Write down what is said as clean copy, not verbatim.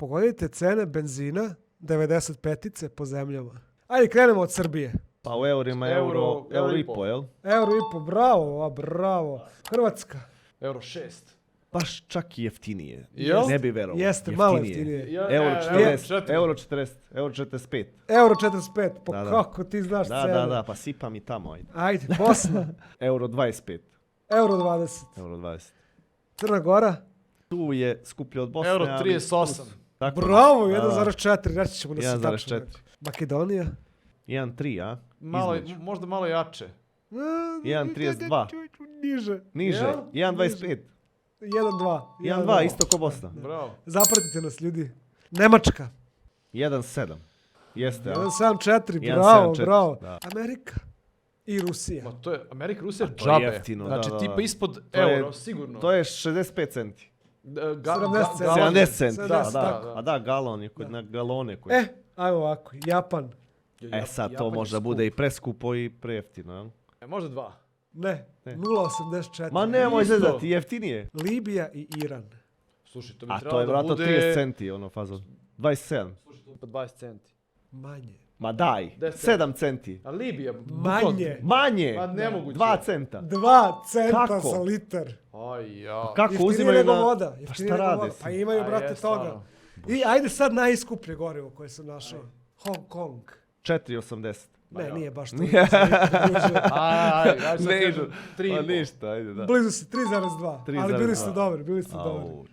Pogodite cene benzina 95-ice po zemljama. Ajde, krenemo od Srbije. Pa u eurima euro i po, jel? Euro i po, bravo, bravo. Hrvatska. Euro 6. Baš čak i jeftinije. Jel? Ne bi verovao. Jeste, malo jeftinije. Euro 40, 4. euro 40, euro 45. Euro 45, po Da. kako ti znaš cene. Da, pa sipam i tamo, ajde. Ajde, Bosna. Euro 25, Euro 20. euro 20. Crna Gora. Tu je skuplje od Bosne, Euro ali 38. tako, Bravo, da, 1,4, reći ćemo da si 1,4. tačno rekao. Makedonija. 1,3, a? Malo, Između. možda malo jače. 1,32. Niže. Niže, Jel? 1,25. 1,2. 1,2, isto ko Bosna. Bravo. Zapratite nas, ljudi. Nemačka. 1,7. Jeste, a? 1,74, bravo, 1,74, bravo. da. Amerika i Rusija. Ma to je Amerika, Rusija to je džabe. jeftino, Znači da. tipa ispod To je- euro, sigurno. To je 65 centi. 70 centi. galon. 70 centi, da, 70, da. tako. A da, galon je kod na galone. Koji... Ajmo ovako, Japan. sad to Japan je možda skup. bude i preskupo i prejeftino, jel? Možda 2. Ne, Ne. 0,84. Ma nemoj Isto. zezati, jeftinije. Libija i Iran. Slušaj, to bi A trebalo to je da vratno bude... 30 centi, ono fazon. 27. Slušaj, to je pa 20 centi. Manje. Ma daj, 10 7 centi. A Libija... Manje. Manje! Pa nemoguće. 2 centa. 2 centa Kako? za litar. Aj, ja. Kako Jeftinije uzimaju nego na... voda. Pa Jeftinije šta nego rade voda. si? Pa imaju, A brate, je, toga. stvarno. I ajde sad najskuplje gorivo koje sam našao. Hong Kong. 4,80. Ma Ne, ja. nije baš to. Aj, sad Ne kažem idu. 3,5. Pa ništa, ajde da. Blizu si, 3,2. Ali bili ste 3,2. dobri, bili ste dobri. Au.